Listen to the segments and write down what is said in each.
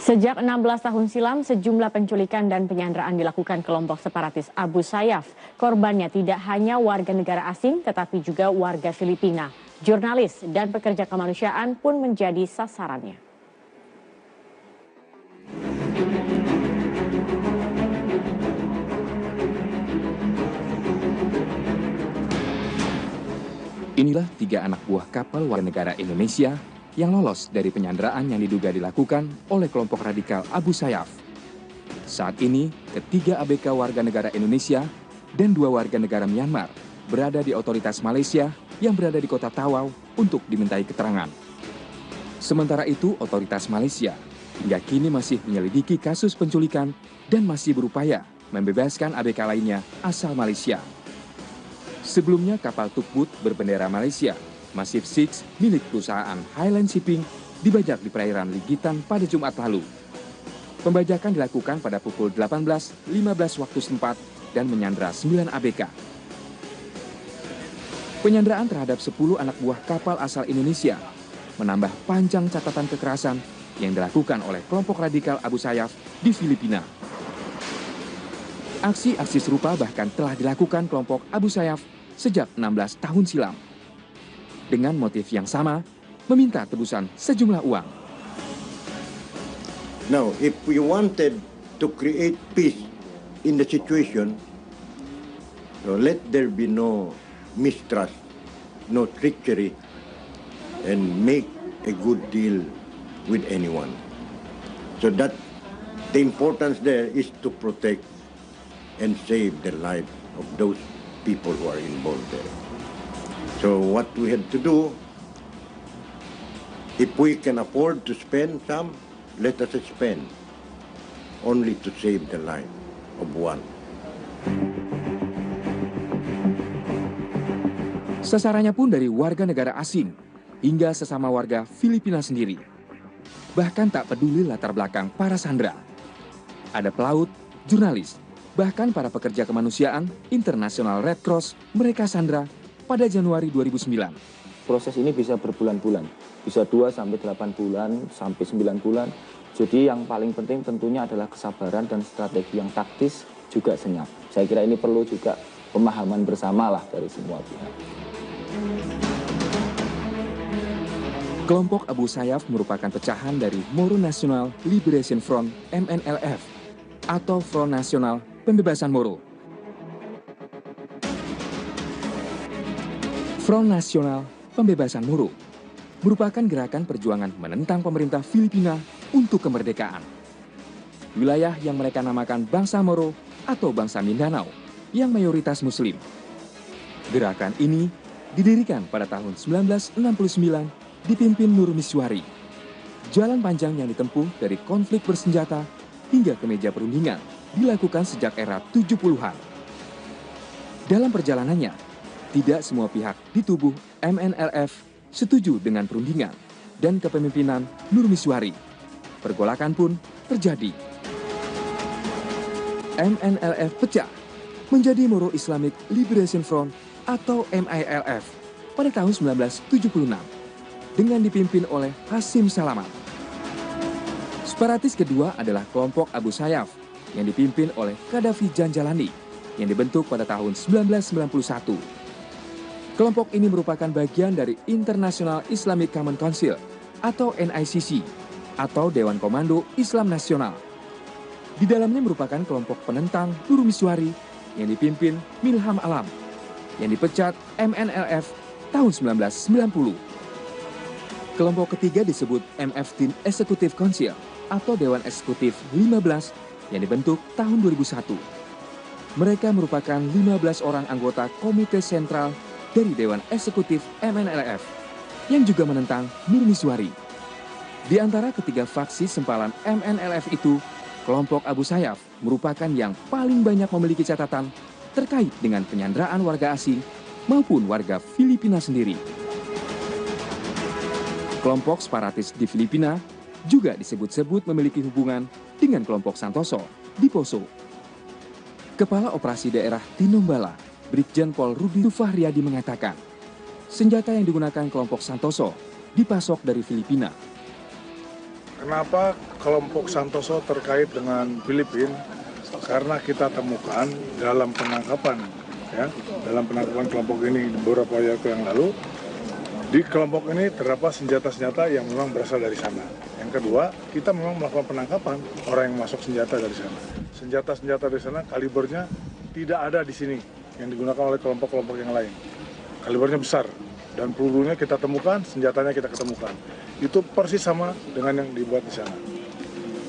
Sejak 16 tahun silam, sejumlah penculikan dan penyanderaan dilakukan kelompok separatis Abu Sayyaf. Korbannya tidak hanya warga negara asing, tetapi juga warga Filipina. Jurnalis dan pekerja kemanusiaan pun menjadi sasarannya. Inilah 3 anak buah kapal warga negara Indonesia yang lolos dari penyanderaan yang diduga dilakukan oleh kelompok radikal Abu Sayyaf. Saat ini, ketiga ABK warga negara Indonesia dan 2 warga negara Myanmar berada di otoritas Malaysia yang berada di kota Tawau untuk dimintai keterangan. Sementara itu, otoritas Malaysia hingga kini masih menyelidiki kasus penculikan dan masih berupaya membebaskan ABK lainnya asal Malaysia. Sebelumnya, kapal tugboat berbendera Malaysia Massive 6 milik perusahaan Highland Shipping dibajak di perairan Ligitan pada Jumat lalu. Pembajakan dilakukan pada pukul 18.15 waktu setempat dan menyandera 9 ABK. Penyanderaan terhadap 10 anak buah kapal asal Indonesia menambah panjang catatan kekerasan yang dilakukan oleh kelompok radikal Abu Sayyaf di Filipina. Aksi-aksi serupa bahkan telah dilakukan kelompok Abu Sayyaf sejak 16 tahun silam. Dengan motif yang sama, meminta tebusan sejumlah uang. Now, if we wanted to create peace in the situation, so let there be no mistrust, no trickery, and make a good deal with anyone. So that the importance there is to protect and save the lives of those people who are involved there. So what we had to do, if we can afford to spend some, let us spend, only to save the life of one. Sasarannya pun dari warga negara asing hingga sesama warga Filipina sendiri. Bahkan tak peduli latar belakang para sandera. Ada pelaut, jurnalis, bahkan para pekerja kemanusiaan International Red Cross mereka sandera pada Januari 2009. Proses ini bisa berbulan-bulan, bisa 2-8 bulan, sampai 9 bulan. Jadi yang paling penting tentunya adalah kesabaran dan strategi yang taktis juga senyap. Saya kira ini perlu juga pemahaman bersama lah dari semua pihak. Kelompok Abu Sayyaf merupakan pecahan dari Moro National Liberation Front MNLF atau Front Nasional Pembebasan Moro. Front Nasional Pembebasan Moro merupakan gerakan perjuangan menentang pemerintah Filipina untuk kemerdekaan. Wilayah yang mereka namakan Bangsa Moro atau Bangsa Mindanao yang mayoritas Muslim. Gerakan ini didirikan pada tahun 1969 dipimpin Nur Miswari. Jalan panjang yang ditempuh dari konflik bersenjata hingga ke meja perundingan dilakukan sejak era 70-an. Dalam perjalanannya, tidak semua pihak di tubuh MNLF setuju dengan perundingan dan kepemimpinan Nur Miswari. Pergolakan pun terjadi. MNLF pecah menjadi Moro Islamic Liberation Front atau MILF pada tahun 1976 dengan dipimpin oleh Hasim Salamat. Separatis kedua adalah kelompok Abu Sayyaf yang dipimpin oleh Qaddafi Janjalani yang dibentuk pada tahun 1991. Kelompok ini merupakan bagian dari International Islamic Common Council atau NICC atau Dewan Komando Islam Nasional. Di dalamnya merupakan kelompok penentang Nur Miswari yang dipimpin Milham Alam yang dipecat MNLF tahun 1990. Kelompok ketiga disebut MF Teen Executive Council atau Dewan Eksekutif 15 yang dibentuk tahun 2001. Mereka merupakan 15 orang anggota Komite Sentral dari Dewan Eksekutif MNLF yang juga menentang Nur Miswari. Di antara ketiga faksi sempalan MNLF itu, kelompok Abu Sayyaf merupakan yang paling banyak memiliki catatan terkait dengan penyanderaan warga asing maupun warga Filipina sendiri. Kelompok separatis di Filipina juga disebut-sebut memiliki hubungan dengan kelompok Santoso di Poso. Kepala Operasi Daerah Tinombala, Brigjen Pol Rudi Fahriadi mengatakan, senjata yang digunakan kelompok Santoso dipasok dari Filipina. Kenapa kelompok Santoso terkait dengan Filipina? Karena kita temukan dalam penangkapan, dalam penangkapan kelompok ini beberapa waktu yang lalu, di kelompok ini terdapat senjata-senjata yang memang berasal dari sana. Yang kedua, kita memang melakukan penangkapan orang yang masuk senjata dari sana. Senjata-senjata dari sana kalibernya tidak ada di sini yang digunakan oleh kelompok-kelompok yang lain. Kalibernya besar dan pelurunya kita temukan, senjatanya kita ketemukan. Itu persis sama dengan yang dibuat di sana.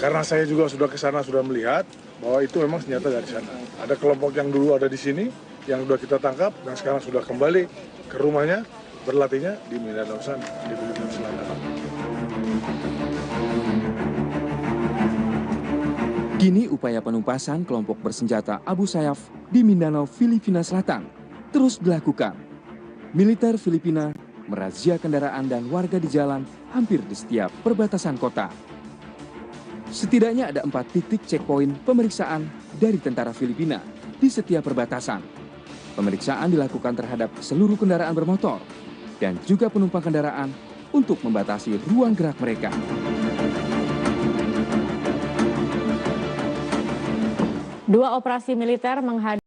Karena saya juga sudah ke sana, sudah melihat bahwa itu memang senjata dari sana. Ada kelompok yang dulu ada di sini, yang sudah kita tangkap, dan sekarang sudah kembali ke rumahnya, berlatihnya di Mindanao sana, di Filipina Selatan. Kini upaya penumpasan kelompok bersenjata Abu Sayyaf di Mindanao, Filipina Selatan terus dilakukan. Militer Filipina merazia kendaraan dan warga di jalan hampir di setiap perbatasan kota. Setidaknya ada 4 titik checkpoint pemeriksaan dari tentara Filipina di setiap perbatasan. Pemeriksaan dilakukan terhadap seluruh kendaraan bermotor dan juga penumpang kendaraan untuk membatasi ruang gerak mereka. Dua operasi militer menghadapi